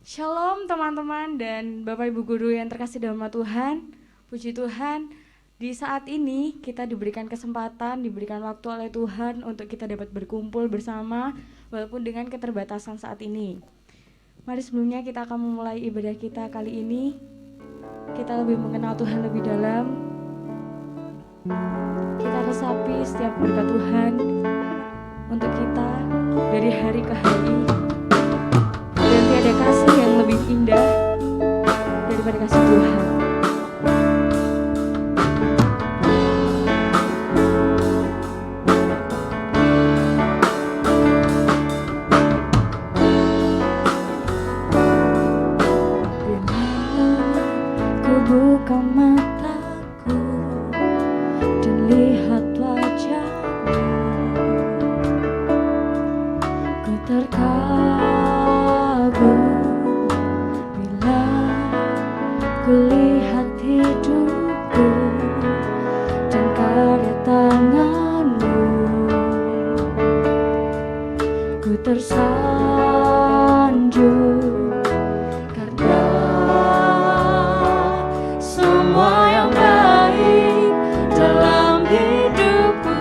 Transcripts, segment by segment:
Shalom teman-teman dan Bapak Ibu Guru yang terkasih dalam nama Tuhan. Puji Tuhan, di saat ini kita diberikan kesempatan, diberikan waktu oleh Tuhan untuk kita dapat berkumpul bersama walaupun dengan keterbatasan saat ini. Mari sebelumnya kita akan memulai ibadah kita kali ini. Kita lebih mengenal Tuhan lebih dalam. Kita resapi setiap berkat Tuhan untuk kita dari hari ke hari. Dan tiada kasih yang lebih indah daripada kasih Tuhan. Ku buka mataku dan lihat wajahmu, ku terkagum bila ku lihat hidupku dan karya tanganmu. Ku tersanjung karena semua yang baik dalam hidupku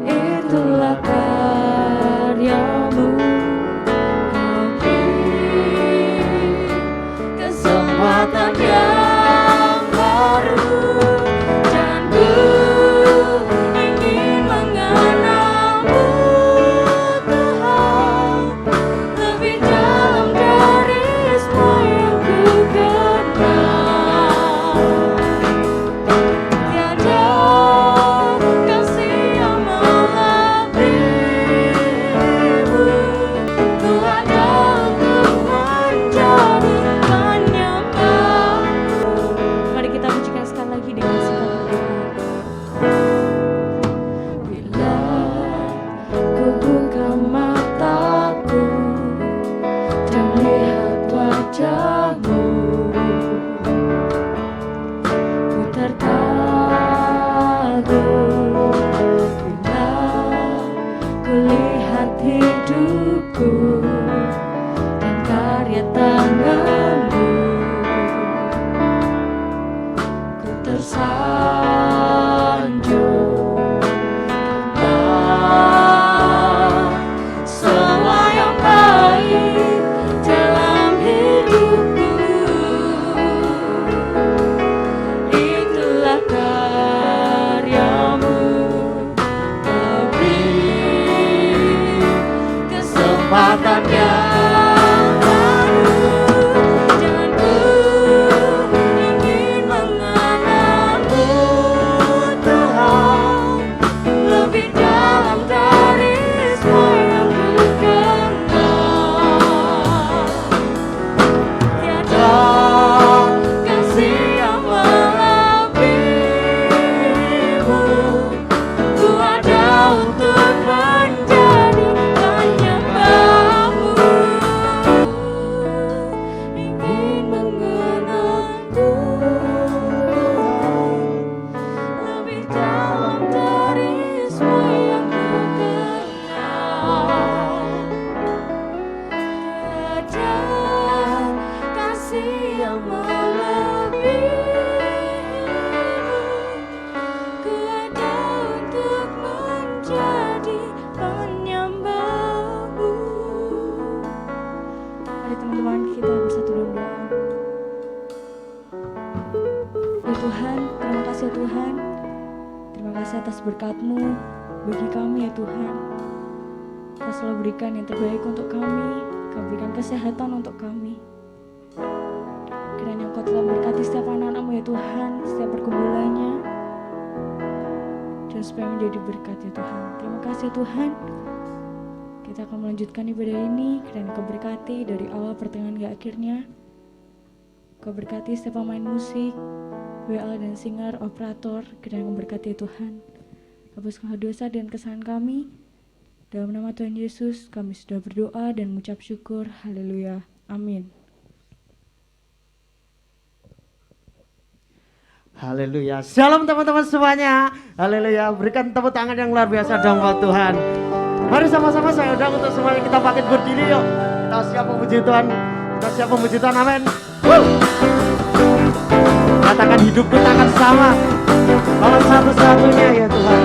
itulah karyamu. Kau beri kesempatan yang baru dan ku ingin mengenalmu Tuhan lebih dalam dari semua yang ku kenal. Tiada kasih yang melebihimu, ku ada untuk menjadi penyembahmu. Mari kita pujikan sekali lagi dengan segala berdoa. Bila ku buka mataku dan lihat wajahmu, ku terkagum bila ku lihat hidupku dan karya tanganmu. Ku tersanjung karena semua yang baik dalam hidupku itulah karyamu. Kau beri kesempatan yang baru dan ku ingin mengenalmu Tuhan lebih dalam dari semua yang ku kenal. Tiada kasih yang melebihimu, ku ada untuk menjadi penyembahmu. Ingin mengenalmu lebih dalam dari semua yang ku kenal. Tiada kasih yang melebihimu, ku ada untuk menjadi penyembahmu. Mari teman-teman kita bersatu dalam doa. Ya Tuhan, terima kasih ya Tuhan. Terima kasih atas berkat-Mu bagi kami ya Tuhan. Kau selalu berikan yang terbaik untuk kami. Kau berikan kesehatan untuk kami. Kiranya Engkau telah berkati setiap anak-anak-Mu ya Tuhan, setiap pergumulannya, dan supaya menjadi berkat ya Tuhan. Terima kasih ya Tuhan. Kita akan melanjutkan ibadah ini. Kiranya Kau berkati dari awal pertengahan hingga akhirnya. Kau berkati setiap pemain musik, WL dan singer, operator. Kiranya Kau berkati ya Tuhan. Hapuskanlah dosa dan kesalahan kami. Dalam nama Tuhan Yesus kami sudah berdoa dan mengucap syukur. Haleluya. Amin. Haleluya. Shalom teman-teman semuanya. Haleluya. Berikan tepuk tangan yang luar biasa dong buat Tuhan. Mari sama-sama saya undang untuk semuanya kita bangkit berdiri yuk. Kita siap memuji Tuhan. Kita siap memuji Tuhan, amin. Katakan hidupku takkan sama. Kalau satu-satunya ya Tuhan.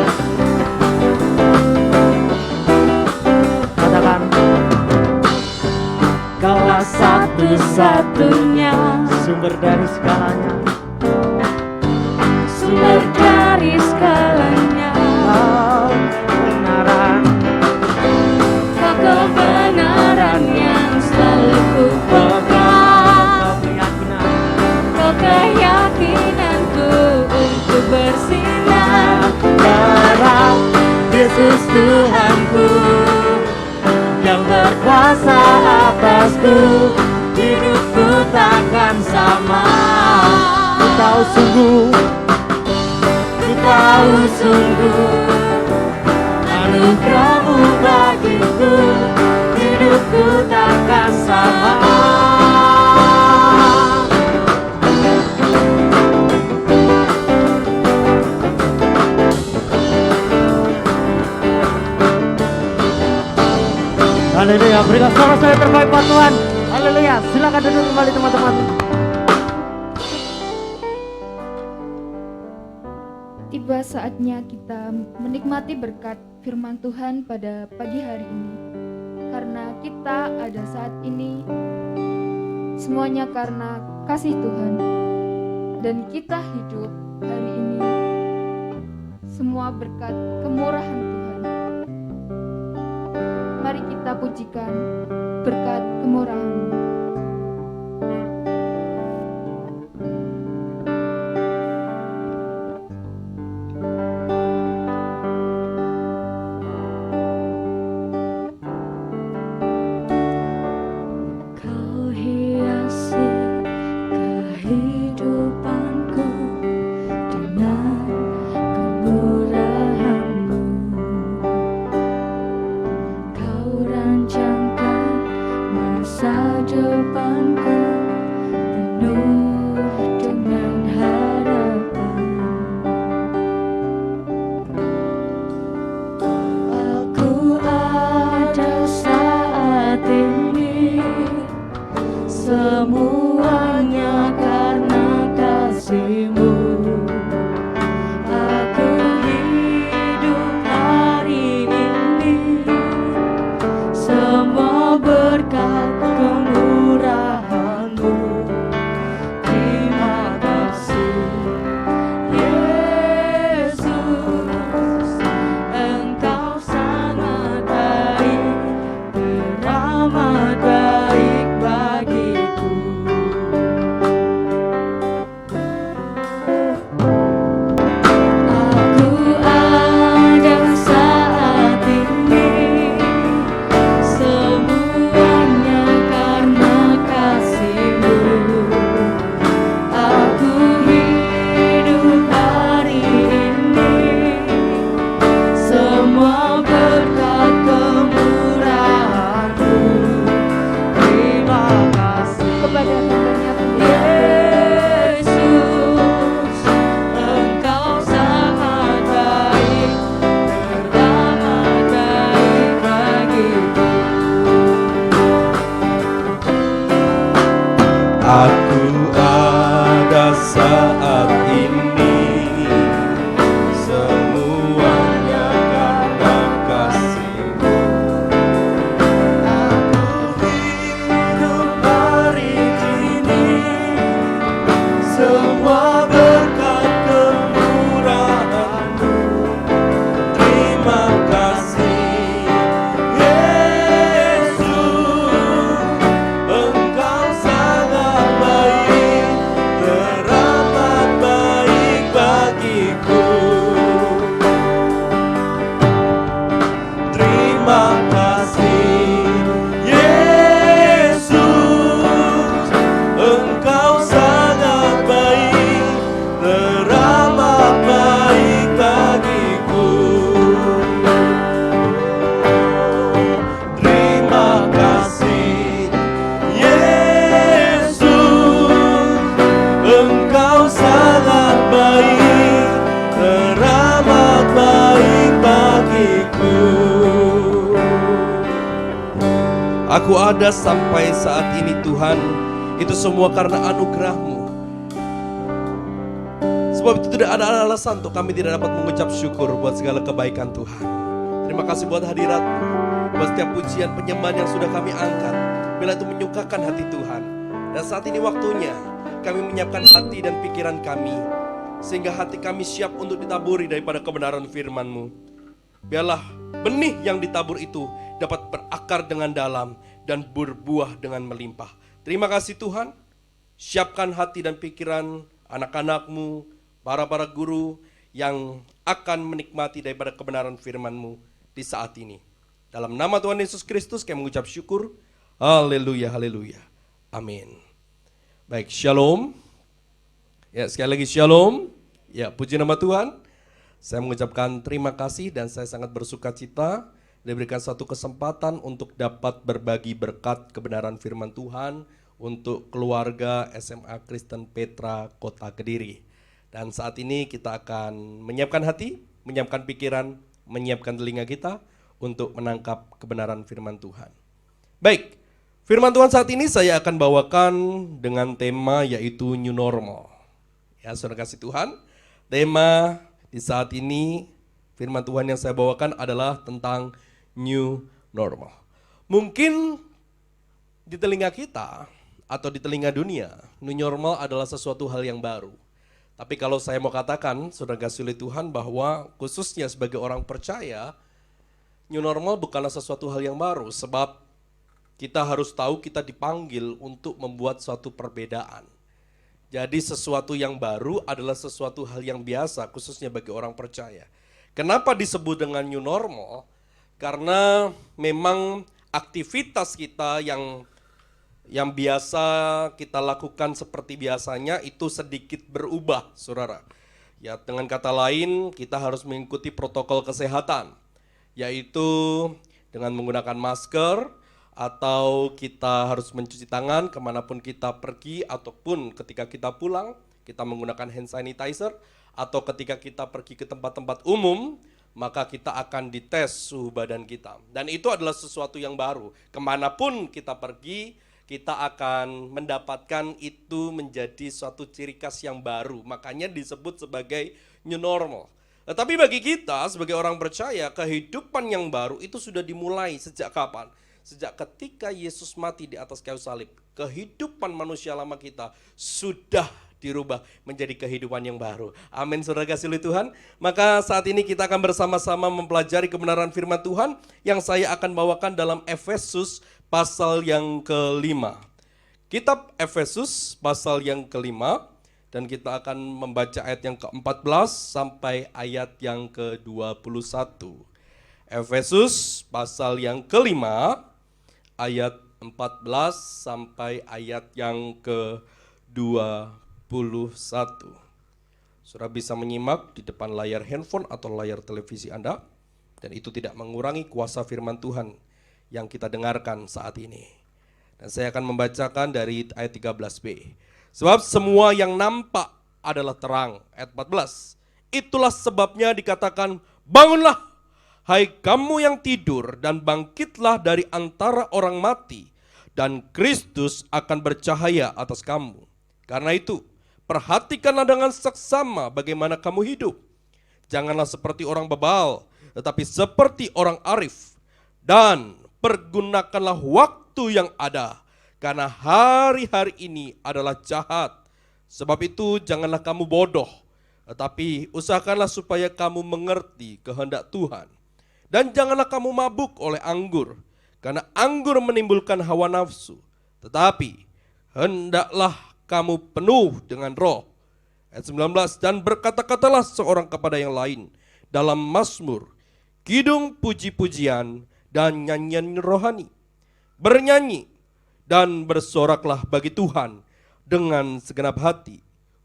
Katakan Kaulah satu-satunya sumber dari segalanya. Sumber dari segalanya. Kau kebenaran. Kau kebenaran yang selalu ku pegang. Kau keyakinanku untuk bersinar. Terang Yesus Tuhanku yang berkuasa atasku, hidupku takkan sama. Ku tahu sungguh anugerah-Mu bagiku, hidupku takkan sama. Haleluya, berikan sorak-sorai terbaik buat Tuhan. Haleluya, silakan duduk kembali teman-teman. Tiba saatnya kita menikmati berkat firman Tuhan pada pagi hari ini. Karena kita ada saat ini, semuanya karena kasih Tuhan. Dan kita hidup hari ini, semua berkat kemurahan Tuhan. Mari kita pujikan berkat kemurahan-Mu. Kau hiasi kehidupanku dengan kemurahan-Mu. Kau rancangkan masa Aku ada sampai saat ini Tuhan, itu semua karena anugerah-Mu. Sebab itu tidak ada alasan untuk kami tidak dapat mengucap syukur buat segala kebaikan Tuhan. Terima kasih buat hadirat-Mu, buat setiap pujian penyembahan yang sudah kami angkat. Bila itu menyukakan hati Tuhan. Dan saat ini waktunya kami menyiapkan hati dan pikiran kami, sehingga hati kami siap untuk ditaburi daripada kebenaran firman-Mu. Biarlah benih yang ditabur itu dapat berakar dengan dalam dan berbuah dengan melimpah. Terima kasih Tuhan. Siapkan hati dan pikiran anak-anak-Mu, para guru yang akan menikmati daripada kebenaran firman-Mu di saat ini. Dalam nama Tuhan Yesus Kristus kami mengucap syukur. Haleluya, haleluya. Amin. Baik, shalom. Ya, sekali lagi shalom. Ya, puji nama Tuhan. Saya mengucapkan terima kasih dan saya sangat bersuka cita diberikan suatu kesempatan untuk dapat berbagi berkat kebenaran firman Tuhan untuk keluarga SMA Kristen Petra Kota Kediri. Dan saat ini kita akan menyiapkan hati, menyiapkan pikiran, menyiapkan telinga kita untuk menangkap kebenaran firman Tuhan. Baik, firman Tuhan saat ini saya akan bawakan dengan tema yaitu New Normal. Ya, saudara kasih Tuhan, tema di saat ini firman Tuhan yang saya bawakan adalah tentang New Normal. Mungkin di telinga kita atau di telinga dunia, New Normal adalah sesuatu hal yang baru. Tapi kalau saya mau katakan, saudara kasih oleh Tuhan, bahwa khususnya sebagai orang percaya, New Normal bukanlah sesuatu hal yang baru. Sebab kita harus tahu kita dipanggil untuk membuat suatu perbedaan. Jadi sesuatu yang baru adalah sesuatu hal yang biasa, khususnya bagi orang percaya. Kenapa disebut dengan New Normal? Karena memang aktivitas kita yang biasa kita lakukan seperti biasanya itu sedikit berubah, saudara. Ya, dengan kata lain kita harus mengikuti protokol kesehatan, yaitu dengan menggunakan masker, atau kita harus mencuci tangan kemanapun kita pergi, ataupun ketika kita pulang kita menggunakan hand sanitizer, atau ketika kita pergi ke tempat-tempat umum maka kita akan dites suhu badan kita. Dan itu adalah sesuatu yang baru. Kemanapun kita pergi kita akan mendapatkan itu menjadi suatu ciri khas yang baru. Makanya disebut sebagai New Normal. Tetapi bagi kita sebagai orang percaya, kehidupan yang baru itu sudah dimulai sejak kapan? Sejak ketika Yesus mati di atas kayu salib, kehidupan manusia lama kita sudah dirubah menjadi kehidupan yang baru. Amin, saudara kasih oleh Tuhan. Maka saat ini kita akan bersama-sama mempelajari kebenaran firman Tuhan yang saya akan bawakan dalam Efesus pasal yang ke-5. Kitab Efesus pasal yang ke-5, dan kita akan membaca ayat yang ke-14 sampai ayat yang ke-21. Efesus pasal yang ke-5 ayat 14 sampai ayat yang ke-21. Saudara bisa menyimak di depan layar handphone atau layar televisi Anda, dan itu tidak mengurangi kuasa firman Tuhan yang kita dengarkan saat ini. Dan saya akan membacakan dari ayat 13b. Sebab semua yang nampak adalah terang. Ayat 14. Itulah sebabnya dikatakan, bangunlah, hai kamu yang tidur, dan bangkitlah dari antara orang mati, dan Kristus akan bercahaya atas kamu. Karena itu, perhatikanlah dengan seksama bagaimana kamu hidup. Janganlah seperti orang bebal, tetapi seperti orang arif. Dan pergunakanlah waktu yang ada, karena hari-hari ini adalah jahat. Sebab itu janganlah kamu bodoh, tetapi usahakanlah supaya kamu mengerti kehendak Tuhan. Dan janganlah kamu mabuk oleh anggur, karena anggur menimbulkan hawa nafsu. Tetapi hendaklah kamu penuh dengan roh. Ayat 19, dan berkata-katalah seorang kepada yang lain dalam mazmur, kidung, puji-pujian, dan nyanyian rohani. Bernyanyi dan bersoraklah bagi Tuhan dengan segenap hati.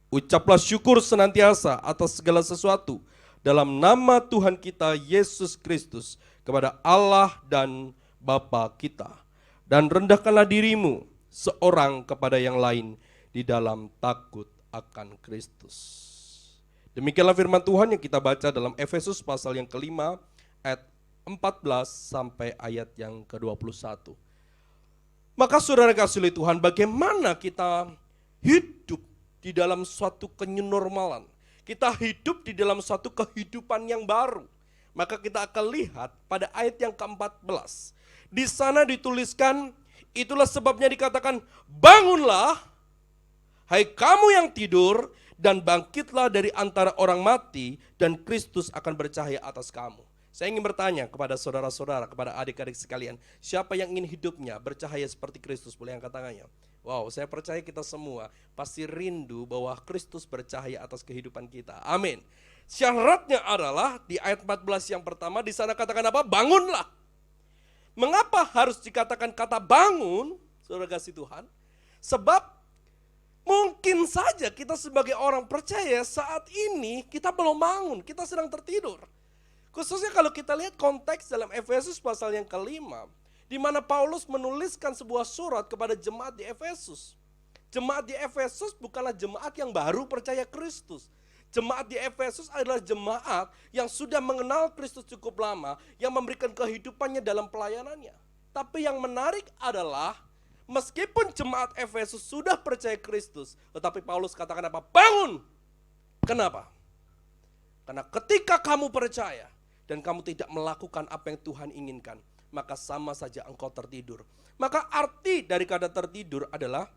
Ucaplah syukur senantiasa atas segala sesuatu dalam nama Tuhan kita Yesus Kristus kepada Allah dan Bapa kita. Dan rendahkanlah dirimu seorang kepada yang lain di dalam takut akan Kristus. Demikianlah firman Tuhan yang kita baca dalam Efesus pasal yang ke-5 ayat 14 sampai ayat yang ke-21. Maka saudara kasih oleh Tuhan, bagaimana kita hidup di dalam suatu kenormalan. Kita hidup di dalam suatu kehidupan yang baru. Maka kita akan lihat pada ayat yang ke-14. Di sana dituliskan, itulah sebabnya dikatakan, bangunlah, hai kamu yang tidur, dan bangkitlah dari antara orang mati, dan Kristus akan bercahaya atas kamu. Saya ingin bertanya kepada saudara-saudara, kepada adik-adik sekalian, siapa yang ingin hidupnya bercahaya seperti Kristus? Boleh angkat tangannya. Wow, saya percaya kita semua pasti rindu bahwa Kristus bercahaya atas kehidupan kita. Amin. Syaratnya adalah di ayat 14 yang pertama, di sana katakan apa? Bangunlah. Mengapa harus dikatakan kata bangun, saudara kasih Tuhan? Sebab mungkin saja kita sebagai orang percaya saat ini kita belum bangun, kita sedang tertidur. Khususnya kalau kita lihat konteks dalam Efesus pasal yang kelima, di mana Paulus menuliskan sebuah surat kepada jemaat di Efesus. Jemaat di Efesus bukanlah jemaat yang baru percaya Kristus. Jemaat di Efesus adalah jemaat yang sudah mengenal Kristus cukup lama, yang memberikan kehidupannya dalam pelayanannya. Tapi yang menarik adalah, meskipun jemaat Efesus sudah percaya Kristus, tetapi Paulus katakan apa? Bangun! Kenapa? Karena ketika kamu percaya, dan kamu tidak melakukan apa yang Tuhan inginkan, maka sama saja engkau tertidur. Maka arti dari kata tertidur adalah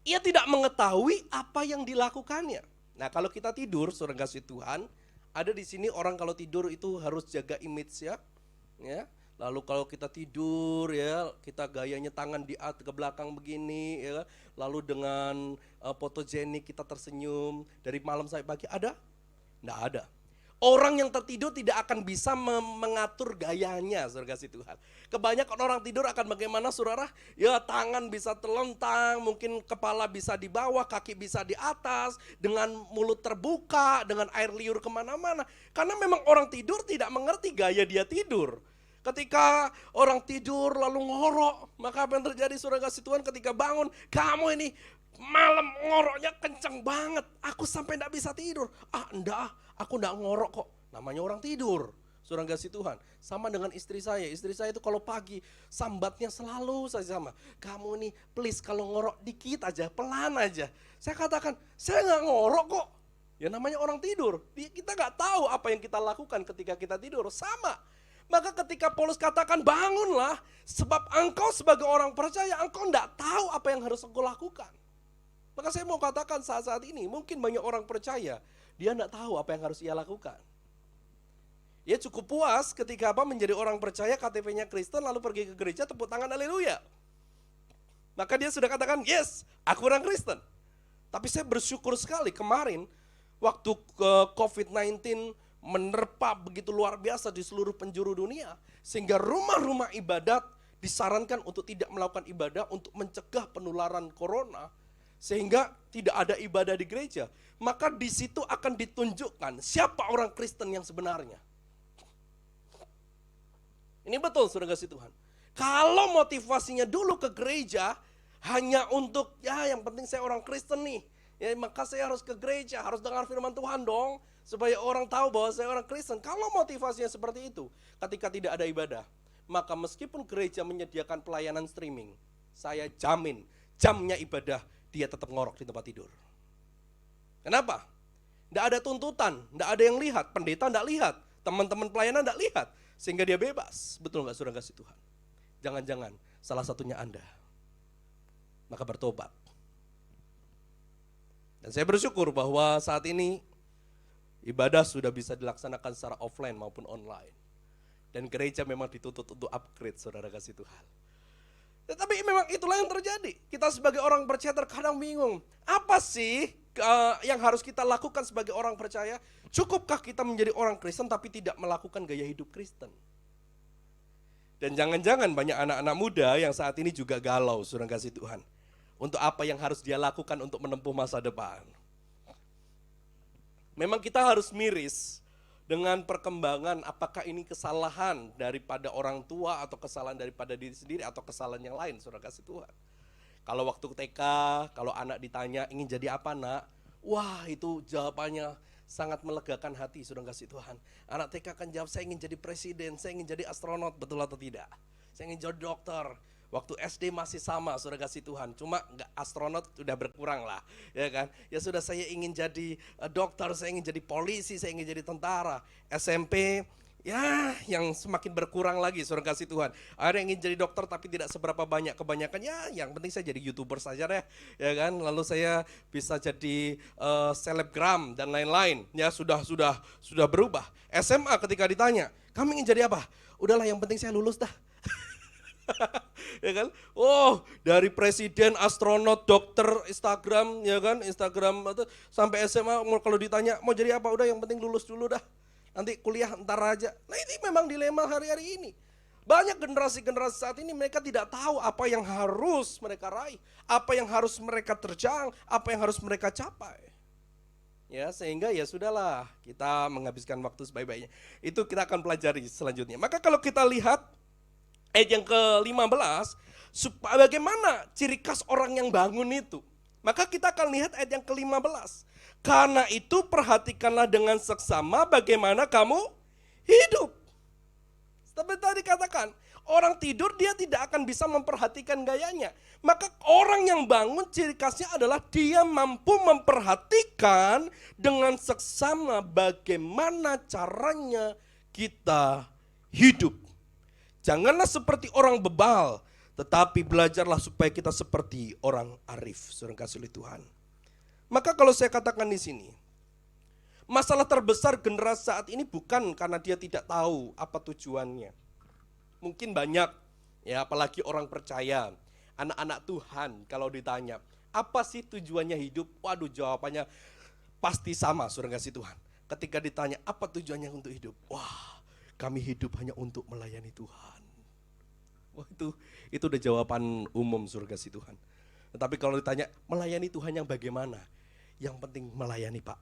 ia tidak mengetahui apa yang dilakukannya. Nah, kalau kita tidur, saudara kasih Tuhan, ada di sini orang kalau tidur itu harus jaga image ya. Lalu kalau kita tidur ya, kita gayanya tangan ke belakang begini ya. Lalu dengan fotogenik kita tersenyum dari malam sampai pagi, ada? Enggak ada. Orang yang tertidur tidak akan bisa mengatur gayanya, saudara kasih Tuhan. Kebanyakan orang tidur akan bagaimana, saudara? Ya, tangan bisa terlentang, mungkin kepala bisa di bawah, kaki bisa di atas, dengan mulut terbuka, dengan air liur kemana-mana. Karena memang orang tidur tidak mengerti gaya dia tidur. Ketika orang tidur lalu ngorok, maka apa yang terjadi, saudara kasih Tuhan? Ketika bangun, kamu ini malam ngoroknya kenceng banget, aku sampai enggak bisa tidur. Enggak, aku enggak ngorok kok. Namanya orang tidur. Saudara kasih Tuhan. Sama dengan istri saya. Istri saya itu kalau pagi sambatnya selalu saja sama. Kamu nih please kalau ngorok dikit aja, pelan aja. Saya katakan, saya enggak ngorok kok. Ya namanya orang tidur. Kita enggak tahu apa yang kita lakukan ketika kita tidur. Sama. Maka ketika Paulus katakan bangunlah, sebab engkau sebagai orang percaya, engkau enggak tahu apa yang harus engkau lakukan. Maka saya mau katakan saat-saat ini, mungkin banyak orang percaya, dia enggak tahu apa yang harus ia lakukan. Ia cukup puas ketika menjadi orang percaya, KTP-nya Kristen, lalu pergi ke gereja, tepuk tangan haleluya. Maka dia sudah katakan, yes, aku orang Kristen. Tapi saya bersyukur sekali kemarin, waktu COVID-19 menerpa begitu luar biasa di seluruh penjuru dunia, sehingga rumah-rumah ibadat disarankan untuk tidak melakukan ibadah untuk mencegah penularan corona, sehingga tidak ada ibadah di gereja. Maka di situ akan ditunjukkan siapa orang Kristen yang sebenarnya. Ini betul, saudara kasih Tuhan. Kalau motivasinya dulu ke gereja hanya untuk ya yang penting saya orang Kristen nih, ya maka saya harus ke gereja, harus dengar firman Tuhan dong, supaya orang tahu bahwa saya orang Kristen. Kalau motivasinya seperti itu, ketika tidak ada ibadah, maka meskipun gereja menyediakan pelayanan streaming, saya jamin jamnya ibadah dia tetap ngorok di tempat tidur. Kenapa? Tidak ada tuntutan, tidak ada yang lihat, pendeta tidak lihat, teman-teman pelayanan tidak lihat, sehingga dia bebas. Betul nggak, saudara kasih Tuhan? Jangan-jangan salah satunya Anda. Maka bertobat. Dan saya bersyukur bahwa saat ini ibadah sudah bisa dilaksanakan secara offline maupun online. Dan gereja memang dituntut untuk upgrade, saudara kasih Tuhan. Tetapi memang itulah yang terjadi. Kita sebagai orang percaya terkadang bingung. Apa sih yang harus kita lakukan sebagai orang percaya? Cukupkah kita menjadi orang Kristen tapi tidak melakukan gaya hidup Kristen? Dan jangan-jangan banyak anak-anak muda yang saat ini juga galau, saudara kasih Tuhan. Untuk apa yang harus dia lakukan untuk menempuh masa depan. Memang kita harus miris dengan perkembangan apakah ini kesalahan daripada orang tua atau kesalahan daripada diri sendiri atau kesalahan yang lain, saudara kasih Tuhan. Kalau waktu TK, kalau anak ditanya ingin jadi apa nak? Wah itu jawabannya sangat melegakan hati, saudara kasih Tuhan. Anak TK akan jawab saya ingin jadi presiden, saya ingin jadi astronot, betul atau tidak? Saya ingin jadi dokter. Waktu SD masih sama, saudara kasih Tuhan. Cuma nggak astronot, sudah berkurang lah, ya kan? Ya sudah, saya ingin jadi dokter, saya ingin jadi polisi, saya ingin jadi tentara. SMP, ya yang semakin berkurang lagi, saudara kasih Tuhan. Ada yang ingin jadi dokter tapi tidak seberapa banyak. Kebanyakan ya yang penting saya jadi YouTuber saja deh, ya kan? Lalu saya bisa jadi selebgram dan lain-lain. Ya sudah berubah. SMA ketika ditanya, kamu ingin jadi apa? Udahlah, yang penting saya lulus dah. Ya kan? Oh, dari presiden, astronot, dokter, Instagram, ya kan? Instagram sampai SMA kalau ditanya mau jadi apa, udah yang penting lulus dulu dah. Nanti kuliah ntar aja. Nah, ini memang dilema hari-hari ini. Banyak generasi-generasi saat ini mereka tidak tahu apa yang harus mereka raih, apa yang harus mereka terjang, apa yang harus mereka capai. Ya, sehingga ya sudahlah, kita menghabiskan waktu sebaik-baiknya. Itu kita akan pelajari selanjutnya. Maka kalau kita lihat ayat yang ke-15, bagaimana ciri khas orang yang bangun itu. Maka kita akan lihat ayat yang ke-15. Karena itu perhatikanlah dengan seksama bagaimana kamu hidup. Seperti tadi katakan, orang tidur dia tidak akan bisa memperhatikan gayanya. Maka orang yang bangun ciri khasnya adalah dia mampu memperhatikan dengan seksama bagaimana caranya kita hidup. Janganlah seperti orang bebal, tetapi belajarlah supaya kita seperti orang arif. Saudara kasih oleh Tuhan. Maka kalau saya katakan di sini, masalah terbesar generasi saat ini bukan karena dia tidak tahu apa tujuannya. Mungkin banyak, ya apalagi orang percaya, anak-anak Tuhan kalau ditanya, apa sih tujuannya hidup? Waduh, jawabannya pasti sama, saudara kasih Tuhan. Ketika ditanya apa tujuannya untuk hidup? Wah, kami hidup hanya untuk melayani Tuhan. Wah, itu udah jawaban umum, saudara kasih Tuhan. Tetapi kalau ditanya melayani Tuhan yang bagaimana? Yang penting melayani, Pak.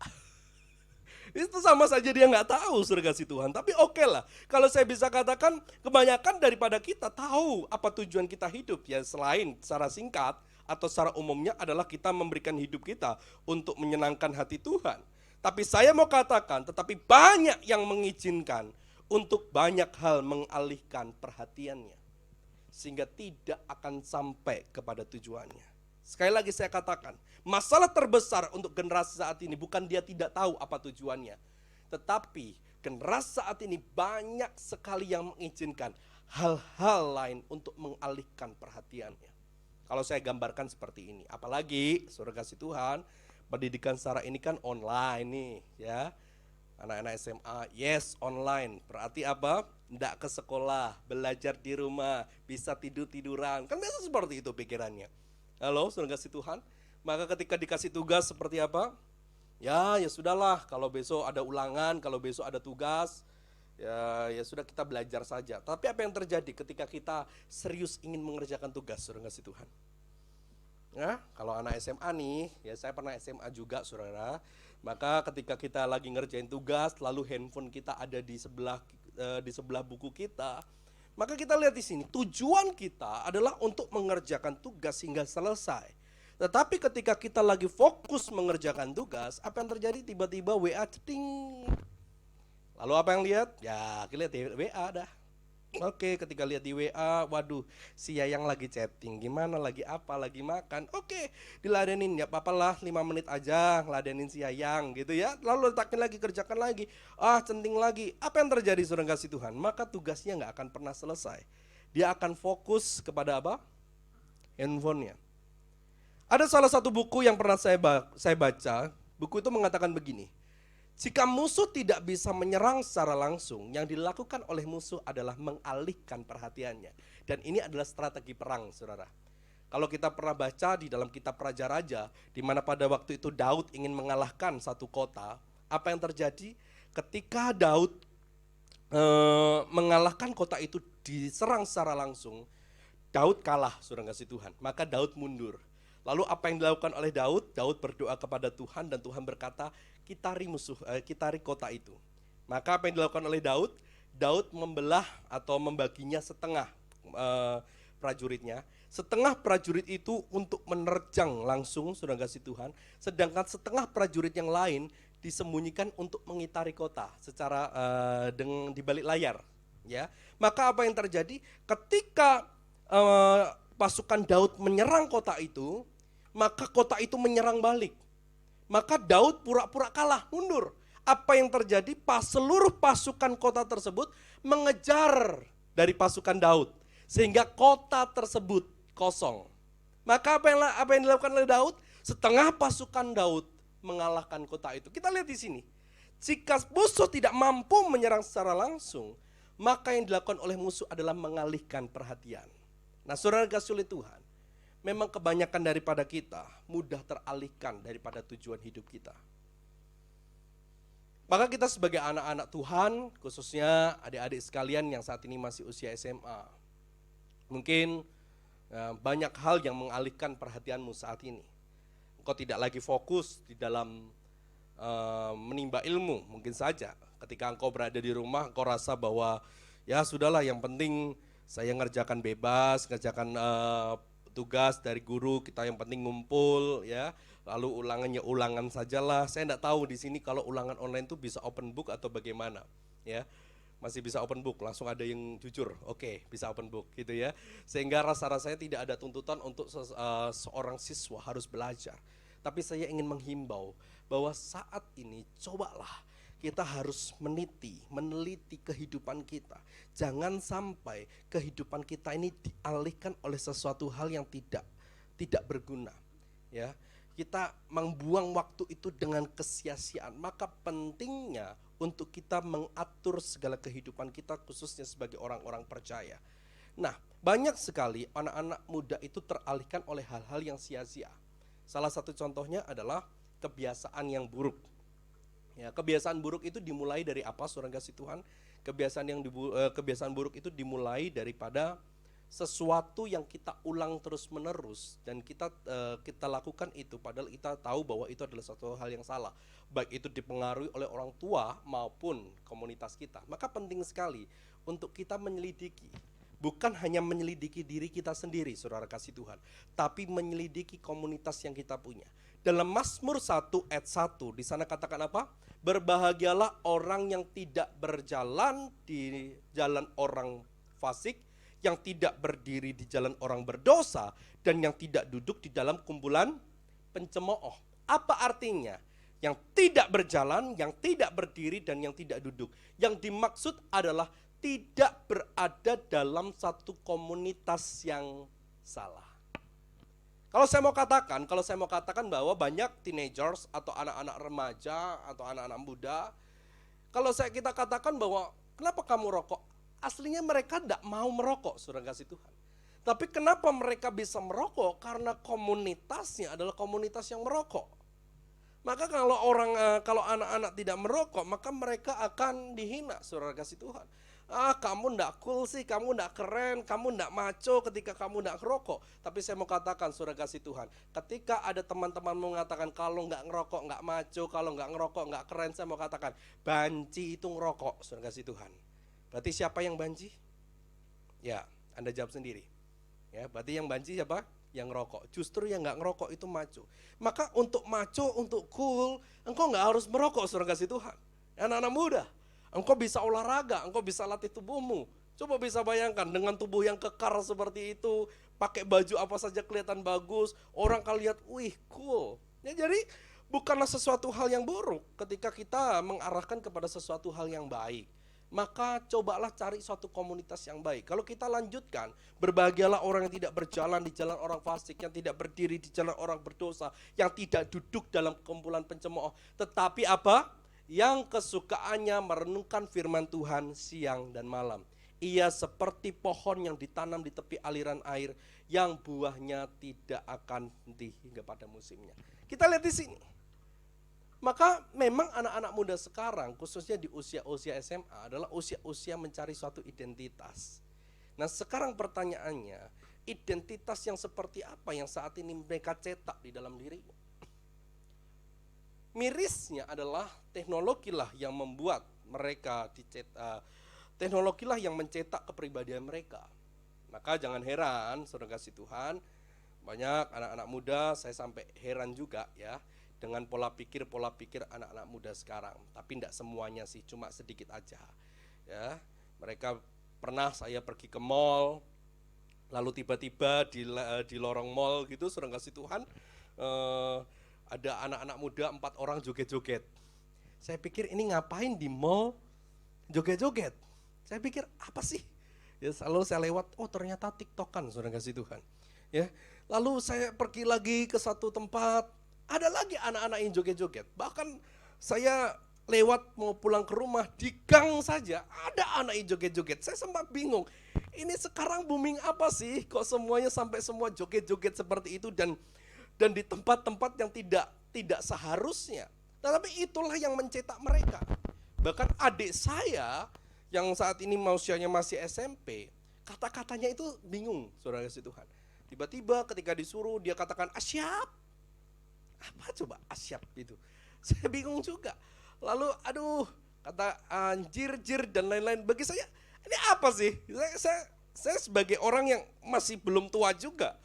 Itu sama saja dia nggak tahu, saudara kasih Tuhan. Tapi oke lah, kalau saya bisa katakan kebanyakan daripada kita tahu apa tujuan kita hidup. Ya selain secara singkat atau secara umumnya adalah kita memberikan hidup kita untuk menyenangkan hati Tuhan. Tapi saya mau katakan, tetapi banyak yang mengizinkan untuk banyak hal mengalihkan perhatiannya. Sehingga tidak akan sampai kepada tujuannya. Sekali lagi saya katakan, masalah terbesar untuk generasi saat ini bukan dia tidak tahu apa tujuannya. Tetapi generasi saat ini banyak sekali yang mengizinkan hal-hal lain untuk mengalihkan perhatiannya. Kalau saya gambarkan seperti ini, apalagi saudara kasih Tuhan, pendidikan secara ini kan online nih ya. Anak-anak SMA, yes online, berarti apa? Nggak ke sekolah, belajar di rumah, bisa tidur-tiduran. Kan biasa seperti itu pikirannya. Halo, saudara kasih Tuhan. Maka ketika dikasih tugas seperti apa? Ya sudahlah, kalau besok ada ulangan, kalau besok ada tugas, ya sudah kita belajar saja. Tapi apa yang terjadi ketika kita serius ingin mengerjakan tugas, saudara kasih Tuhan? Ya, kalau anak SMA nih, ya saya pernah SMA juga, saudara. Maka ketika kita lagi ngerjain tugas, lalu handphone kita ada di sebelah buku kita, maka kita lihat di sini tujuan kita adalah untuk mengerjakan tugas hingga selesai. Tetapi ketika kita lagi fokus mengerjakan tugas, apa yang terjadi? Tiba-tiba WA ceting. Lalu apa yang lihat? Ya kita lihat di WA dah. Oke, ketika lihat di WA, waduh, si Yayang lagi chatting, gimana, lagi apa, lagi makan. Oke, diladenin, ya apa-apa lah, 5 menit aja ngeladenin si Yayang gitu ya. Lalu letakin lagi, kerjakan lagi, centing lagi. Apa yang terjadi, saudara kasih Tuhan? Maka tugasnya gak akan pernah selesai. Dia akan fokus kepada apa? Handphonenya. Ada salah satu buku yang pernah saya baca, buku itu mengatakan begini. Jika musuh tidak bisa menyerang secara langsung, yang dilakukan oleh musuh adalah mengalihkan perhatiannya. Dan ini adalah strategi perang, saudara. Kalau kita pernah baca di dalam kitab Raja-Raja, di mana pada waktu itu Daud ingin mengalahkan satu kota, apa yang terjadi? Ketika Daud mengalahkan kota itu diserang secara langsung, Daud kalah, saudara kasih Tuhan. Maka Daud mundur. Lalu apa yang dilakukan oleh Daud? Daud berdoa kepada Tuhan dan Tuhan berkata, kitari kota itu. Maka apa yang dilakukan oleh Daud? Daud membelah atau membaginya setengah prajuritnya. Setengah prajurit itu untuk menerjang langsung, saudara kasih Tuhan. Sedangkan setengah prajurit yang lain disembunyikan untuk mengitari kota secara di balik layar. Ya, maka apa yang terjadi? Ketika pasukan Daud menyerang kota itu, maka kota itu menyerang balik. Maka Daud pura-pura kalah, mundur. Apa yang terjadi? Seluruh pasukan kota tersebut mengejar dari pasukan Daud. Sehingga kota tersebut kosong. Maka apa yang dilakukan oleh Daud? Setengah pasukan Daud mengalahkan kota itu. Kita lihat di sini. Jika musuh tidak mampu menyerang secara langsung, maka yang dilakukan oleh musuh adalah mengalihkan perhatian. Nah, saudara kasih oleh Tuhan, memang kebanyakan daripada kita mudah teralihkan daripada tujuan hidup kita. Maka kita sebagai anak-anak Tuhan, khususnya adik-adik sekalian yang saat ini masih usia SMA, mungkin banyak hal yang mengalihkan perhatianmu saat ini. Engkau tidak lagi fokus di dalam menimba ilmu, mungkin saja ketika engkau berada di rumah engkau rasa bahwa ya sudahlah, yang penting saya ngerjakan bebas, ngerjakan tugas dari guru, kita yang penting ngumpul ya, lalu ulangannya ulangan sajalah. Saya enggak tahu di sini kalau ulangan online itu bisa open book atau bagaimana ya. Masih bisa open book, langsung ada yang jujur, oke, bisa open book gitu ya. Sehingga rasa-rasanya tidak ada tuntutan untuk seorang siswa harus belajar. Tapi saya ingin menghimbau bahwa saat ini cobalah kita harus meneliti kehidupan kita. Jangan sampai kehidupan kita ini dialihkan oleh sesuatu hal yang tidak berguna. Ya, kita membuang waktu itu dengan kesia-siaan. Maka pentingnya untuk kita mengatur segala kehidupan kita, khususnya sebagai orang-orang percaya. Nah, banyak sekali anak-anak muda itu teralihkan oleh hal-hal yang sia-sia. Salah satu contohnya adalah kebiasaan yang buruk. Ya, kebiasaan buruk itu dimulai dari apa, saudara kasih Tuhan? Kebiasaan buruk itu dimulai daripada sesuatu yang kita ulang terus-menerus dan kita lakukan itu padahal kita tahu bahwa itu adalah satu hal yang salah. Baik itu dipengaruhi oleh orang tua maupun komunitas kita. Maka penting sekali untuk kita menyelidiki. Bukan hanya menyelidiki diri kita sendiri, saudara kasih Tuhan, tapi menyelidiki komunitas yang kita punya. Dalam Mazmur 1 ayat 1, di sana katakan apa? Berbahagialah orang yang tidak berjalan di jalan orang fasik, yang tidak berdiri di jalan orang berdosa, dan yang tidak duduk di dalam kumpulan pencemooh. Apa artinya? Yang tidak berjalan, yang tidak berdiri, dan yang tidak duduk. Yang dimaksud adalah tidak berada dalam satu komunitas yang salah. Kalau saya mau katakan bahwa banyak teenagers atau anak-anak remaja atau anak-anak muda, kalau kita katakan bahwa kenapa kamu rokok? Aslinya mereka tidak mau merokok, saudara kasih Tuhan. Tapi kenapa mereka bisa merokok? Karena komunitasnya adalah komunitas yang merokok. Maka kalau anak-anak tidak merokok, maka mereka akan dihina, saudara kasih Tuhan. Kamu ndak cool sih, kamu ndak keren, kamu ndak maco ketika kamu ndak ngerokok. Tapi saya mau katakan, saudara kasih Tuhan, ketika ada teman-teman mengatakan kalau nggak ngerokok nggak maco, kalau nggak ngerokok nggak keren, saya mau katakan banci itu ngerokok, saudara kasih Tuhan. Berarti siapa yang banci? Ya, Anda jawab sendiri. Ya, berarti yang banci siapa? Yang ngerokok. Justru yang nggak ngerokok itu maco. Maka untuk maco, untuk cool, engkau nggak harus merokok, saudara kasih Tuhan. Anak-anak muda, engkau bisa olahraga, engkau bisa latih tubuhmu. Coba bisa bayangkan dengan tubuh yang kekar seperti itu, pakai baju apa saja kelihatan bagus, orang akan lihat, wih cool. Ya, jadi bukanlah sesuatu hal yang buruk ketika kita mengarahkan kepada sesuatu hal yang baik. Maka cobalah cari suatu komunitas yang baik. Kalau kita lanjutkan, berbahagialah orang yang tidak berjalan di jalan orang fasik, yang tidak berdiri di jalan orang berdosa, yang tidak duduk dalam kumpulan pencemooh. Tetapi apa? Yang kesukaannya merenungkan firman Tuhan siang dan malam. Ia seperti pohon yang ditanam di tepi aliran air, yang buahnya tidak akan henti hingga pada musimnya. Kita lihat di sini. Maka memang anak-anak muda sekarang, khususnya di usia-usia SMA, adalah usia-usia mencari suatu identitas. Nah, sekarang pertanyaannya, identitas yang seperti apa yang saat ini mereka cetak di dalam dirimu? Mirisnya adalah teknologilah yang membuat mereka teknologilah yang mencetak kepribadian mereka. Maka jangan heran, saudara kasih Tuhan, banyak anak-anak muda, saya sampai heran juga ya, dengan pola pikir anak-anak muda sekarang. Tapi tidak semuanya sih, cuma sedikit aja. Ya, mereka pernah saya pergi ke mall, Lalu tiba-tiba di lorong mall gitu, saudara kasih Tuhan, ada anak-anak muda 4 orang joget-joget. Saya pikir ini ngapain di mall joget-joget? Saya pikir apa sih? Ya, lalu saya lewat, oh ternyata TikTokan, saudara kasih Tuhan. Ya, lalu saya pergi lagi ke satu tempat, ada lagi anak-anak yang joget-joget. Bahkan saya lewat mau pulang ke rumah, di gang saja ada anak yang joget-joget. Saya sempat bingung, ini sekarang booming apa sih? Kok semuanya sampai semua joget-joget seperti itu dan di tempat-tempat yang tidak seharusnya. Tetapi itulah yang mencetak mereka. Bahkan adik saya yang saat ini usianya masih SMP, kata-katanya itu bingung, saudara kasih Tuhan. Tiba-tiba ketika disuruh dia katakan asyap. Apa coba asyap itu? Saya bingung juga. Lalu aduh, kata anjir, jir dan lain-lain. Bagi saya ini apa sih? Saya sebagai orang yang masih belum tua juga.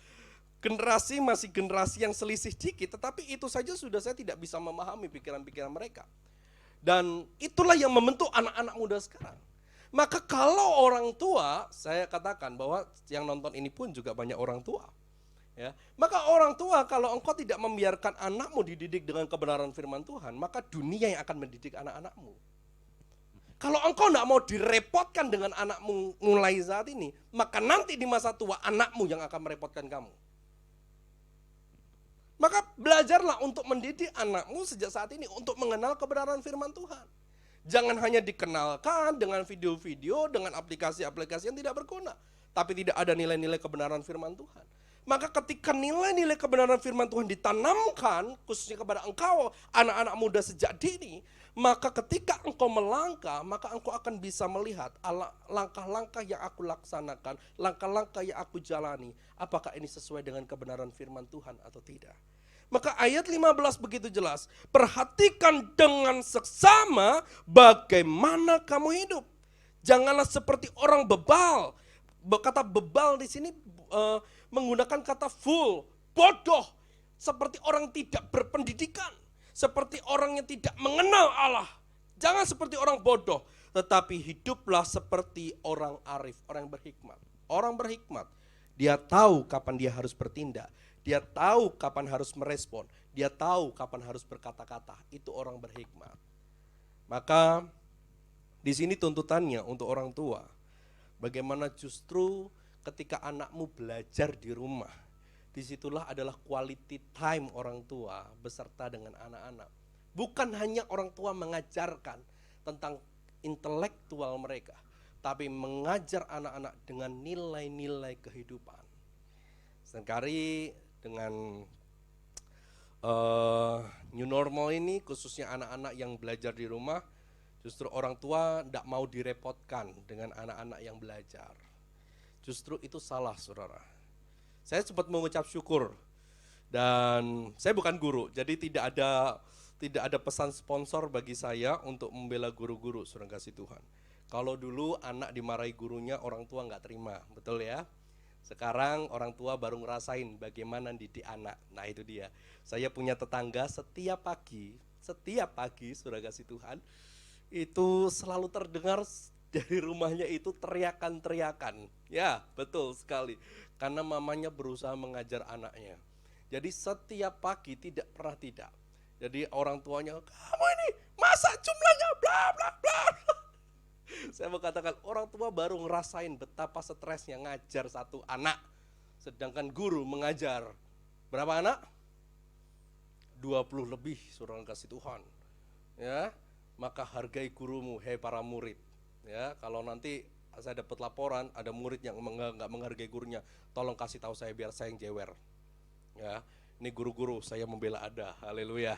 Generasi masih generasi yang selisih dikit, tetapi itu saja sudah saya tidak bisa memahami pikiran-pikiran mereka. Dan itulah yang membentuk anak-anak muda sekarang. Maka kalau orang tua, saya katakan bahwa yang nonton ini pun juga banyak orang tua. Ya, maka orang tua kalau engkau tidak membiarkan anakmu dididik dengan kebenaran firman Tuhan, maka dunia yang akan mendidik anak-anakmu. Kalau engkau tidak mau direpotkan dengan anakmu mulai saat ini, maka nanti di masa tua anakmu yang akan merepotkan kamu. Maka belajarlah untuk mendidik anakmu sejak saat ini untuk mengenal kebenaran firman Tuhan. Jangan hanya dikenalkan dengan video-video, dengan aplikasi-aplikasi yang tidak berguna, tapi tidak ada nilai-nilai kebenaran firman Tuhan. Maka ketika nilai-nilai kebenaran firman Tuhan ditanamkan, khususnya kepada engkau, anak-anak muda sejak dini, maka ketika engkau melangkah, maka engkau akan bisa melihat langkah-langkah yang aku laksanakan, langkah-langkah yang aku jalani, apakah ini sesuai dengan kebenaran firman Tuhan atau tidak. Maka ayat 15 begitu jelas, perhatikan dengan seksama bagaimana kamu hidup. Janganlah seperti orang bebal. Kata bebal di sini menggunakan kata full, bodoh. Seperti orang tidak berpendidikan. Seperti orang yang tidak mengenal Allah. Jangan seperti orang bodoh. Tetapi hiduplah seperti orang arif, orang yang berhikmat. Orang berhikmat, dia tahu kapan dia harus bertindak. Dia tahu kapan harus merespon. Dia tahu kapan harus berkata-kata. Itu orang berhikmat. Maka di sini tuntutannya untuk orang tua. Bagaimana justru ketika anakmu belajar di rumah. Disitulah adalah quality time orang tua beserta dengan anak-anak. Bukan hanya orang tua mengajarkan tentang intelektual mereka. Tapi mengajar anak-anak dengan nilai-nilai kehidupan. Seringkali dengan new normal ini, khususnya anak-anak yang belajar di rumah, justru orang tua tidak mau direpotkan dengan anak-anak yang belajar. Justru itu salah, saudara. Saya sempat mengucap syukur, dan saya bukan guru, jadi tidak ada pesan sponsor bagi saya untuk membela guru-guru, saudara kasih Tuhan. Kalau dulu anak dimarahi gurunya, orang tua nggak terima, betul ya? Sekarang orang tua baru ngerasain bagaimana didik anak. Nah itu dia. Saya punya tetangga setiap pagi saudara kasih Tuhan, itu selalu terdengar dari rumahnya itu teriakan-teriakan. Ya betul sekali. Karena mamanya berusaha mengajar anaknya. Jadi setiap pagi tidak pernah tidak. Jadi orang tuanya, kamu ini masa jumlahnya bla bla bla. Saya mau katakan orang tua baru ngerasain betapa stresnya ngajar satu anak. Sedangkan guru mengajar berapa anak? 20 lebih, saudara kasih Tuhan. Ya, maka hargai gurumu, hei para murid. Ya, kalau nanti saya dapat laporan ada murid yang enggak menghargai gurunya, tolong kasih tahu saya biar saya yang jewer. Ya, ini guru-guru saya membela ada. Haleluya.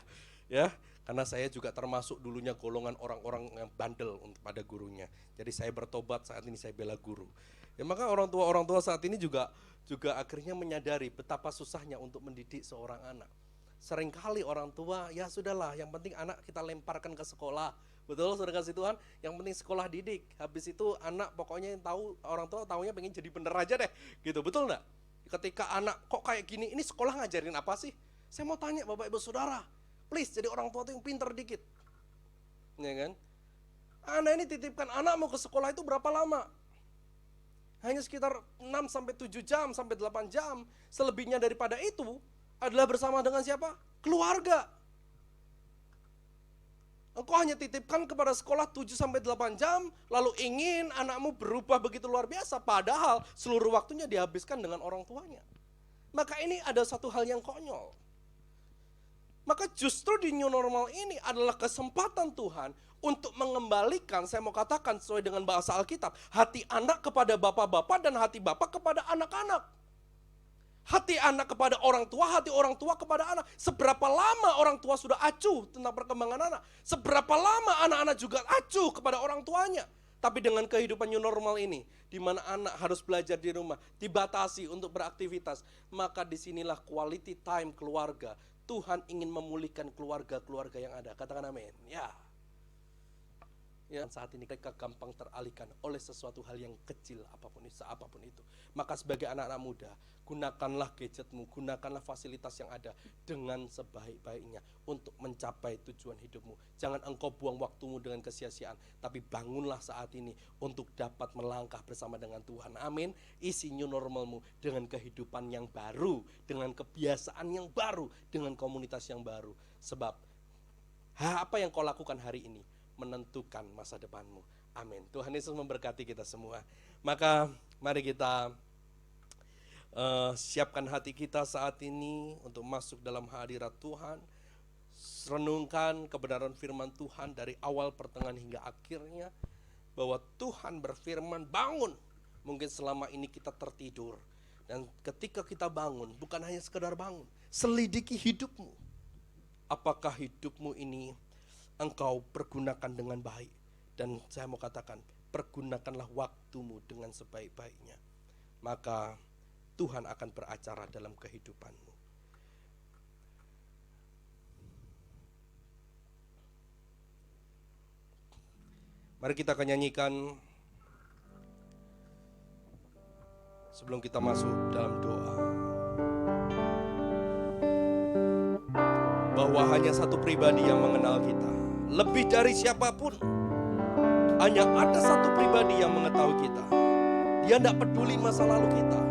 Ya, karena saya juga termasuk dulunya golongan orang-orang yang bandel pada gurunya. Jadi saya bertobat, saat ini saya bela guru. Ya, maka orang tua saat ini juga akhirnya menyadari betapa susahnya untuk mendidik seorang anak. Seringkali orang tua, ya sudahlah, yang penting anak kita lemparkan ke sekolah. Betul, saudara kasih Tuhan, yang penting sekolah didik. Habis itu anak pokoknya yang tahu, orang tua tahunya pengen jadi bener aja deh. Gitu, betul enggak? Ketika anak kok kayak gini, ini sekolah ngajarin apa sih? Saya mau tanya Bapak Ibu Saudara, please jadi orang tua tuh yang pinter dikit. Ya kan? Anak ini titipkan anakmu ke sekolah itu berapa lama? hanya sekitar 6 sampai 7 jam, sampai 8 jam. Selebihnya daripada itu adalah bersama dengan siapa? Keluarga. Engkau hanya titipkan kepada sekolah 7 sampai 8 jam, lalu ingin anakmu berubah begitu luar biasa, padahal seluruh waktunya dihabiskan dengan orang tuanya. Maka ini ada satu hal yang konyol. Maka justru di new normal ini adalah kesempatan Tuhan untuk mengembalikan, saya mau katakan sesuai dengan bahasa Alkitab, hati anak kepada bapak-bapak dan hati bapak kepada anak-anak. Hati anak kepada orang tua, hati orang tua kepada anak. Seberapa lama orang tua sudah acuh tentang perkembangan anak, seberapa lama anak-anak juga acuh kepada orang tuanya. Tapi dengan kehidupan new normal ini, di mana anak harus belajar di rumah, dibatasi untuk beraktivitas, maka disinilah quality time keluarga. Tuhan ingin memulihkan keluarga-keluarga yang ada. Katakan amin. Ya. Ya, saat ini mereka gampang teralihkan oleh sesuatu hal yang kecil apapun itu. Maka sebagai anak-anak muda, gunakanlah gadgetmu, gunakanlah fasilitas yang ada dengan sebaik-baiknya untuk mencapai tujuan hidupmu. Jangan engkau buang waktumu dengan kesia-siaan, tapi bangunlah saat ini untuk dapat melangkah bersama dengan Tuhan. Amin. Isi new normalmu dengan kehidupan yang baru, dengan kebiasaan yang baru, dengan komunitas yang baru. Sebab apa yang kau lakukan hari ini menentukan masa depanmu. Amin. Tuhan Yesus memberkati kita semua. Maka mari kita siapkan hati kita saat ini untuk masuk dalam hadirat Tuhan. Renungkan kebenaran firman Tuhan dari awal, pertengahan hingga akhirnya. Bahwa Tuhan berfirman, bangun. Mungkin selama ini kita tertidur. Dan ketika kita bangun, bukan hanya sekedar bangun. Selidiki hidupmu. Apakah hidupmu ini engkau pergunakan dengan baik. Dan saya mau katakan, pergunakanlah waktumu dengan sebaik-baiknya. Maka Tuhan akan beracara dalam kehidupanmu. Mari kita akan nyanyikan sebelum kita masuk dalam doa. Bahwa hanya satu pribadi yang mengenal kita. Lebih dari siapapun, hanya ada satu pribadi yang mengetahui kita. Dia tidak peduli masa lalu kita,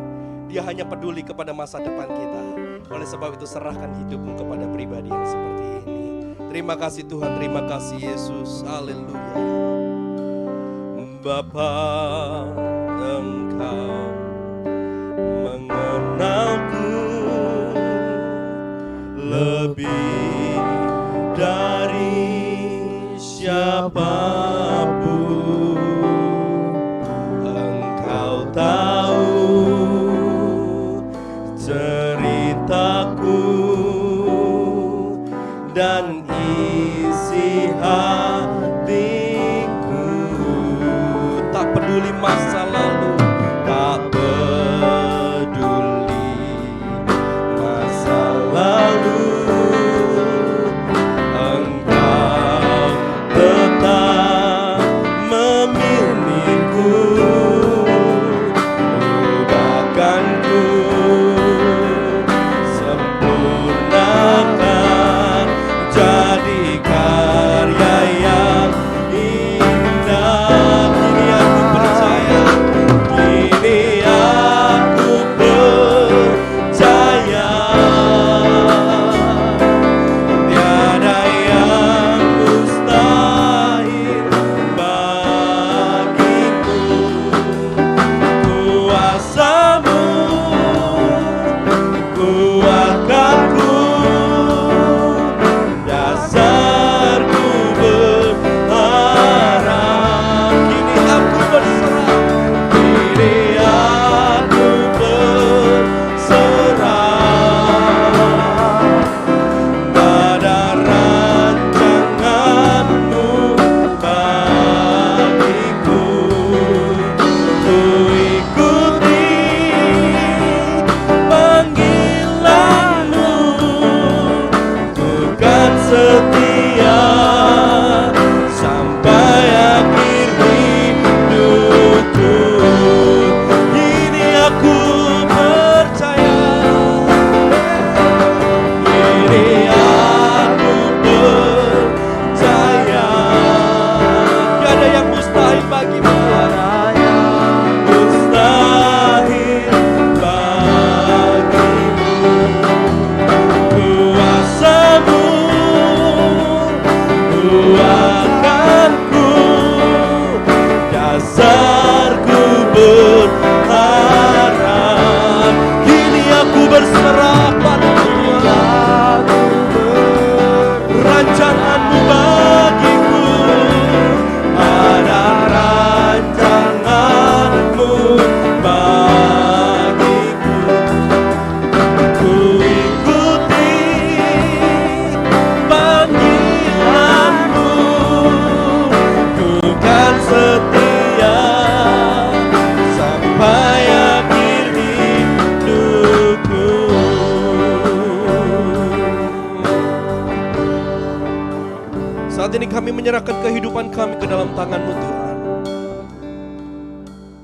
dia hanya peduli kepada masa depan kita. Oleh sebab itu serahkan hidupmu kepada pribadi yang seperti ini. Terima kasih Tuhan, terima kasih Yesus, haleluya. Bapa, Engkau mengenalku lebih dari siapapun. Engkau tahu ceritaku dan isi hatiku. Tak peduli masa lalu, tak peduli masa lalu.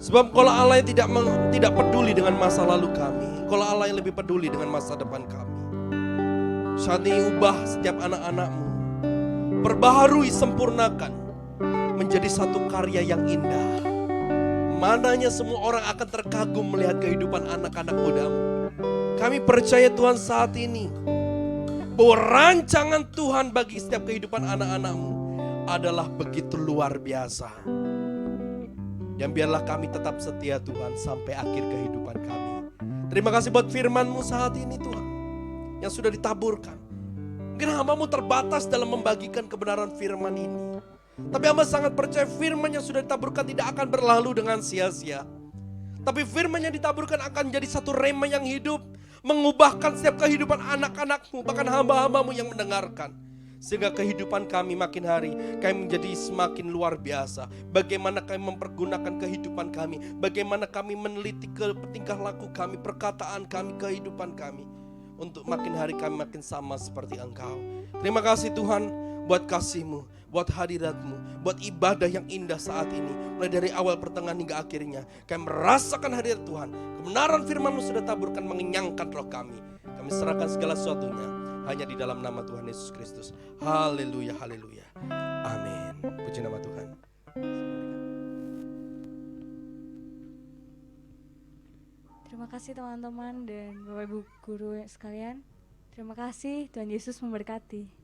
Sebab kalau Allah yang tidak peduli dengan masa lalu kami, kalau Allah yang lebih peduli dengan masa depan kami. Saat ini ubah setiap anak-anak-Mu, perbaharui, sempurnakan menjadi satu karya yang indah. Mananya semua orang akan terkagum melihat kehidupan anak-anak muda-Mu. Kami percaya Tuhan saat ini bahwa rancangan Tuhan bagi setiap kehidupan anak-anak-Mu adalah begitu luar biasa. Dan biarlah kami tetap setia Tuhan sampai akhir kehidupan kami. Terima kasih buat firman-Mu saat ini Tuhan, yang sudah ditaburkan. Mungkin hamba-Mu terbatas dalam membagikan kebenaran firman ini. Tapi hamba sangat percaya firman yang sudah ditaburkan tidak akan berlalu dengan sia-sia. Tapi firman yang ditaburkan akan jadi satu rema yang hidup, mengubahkan setiap kehidupan anak-anak-Mu, bahkan hamba-hamba-Mu yang mendengarkan. Sehingga kehidupan kami makin hari, kami menjadi semakin luar biasa. Bagaimana kami mempergunakan kehidupan kami, bagaimana kami meneliti tingkah laku kami, perkataan kami, kehidupan kami. Untuk makin hari kami makin sama seperti Engkau. Terima kasih Tuhan buat kasih-Mu, buat hadirat-Mu, buat ibadah yang indah saat ini. Mulai dari awal, pertengahan hingga akhirnya, kami merasakan hadirat Tuhan. Kebenaran firman-Mu sudah taburkan mengenyangkan roh kami. Kami serahkan segala sesuatunya hanya di dalam nama Tuhan Yesus Kristus. Haleluya, haleluya. Amin. Puji nama Tuhan. Terima kasih teman-teman dan Bapak Ibu guru sekalian. Terima kasih, Tuhan Yesus memberkati.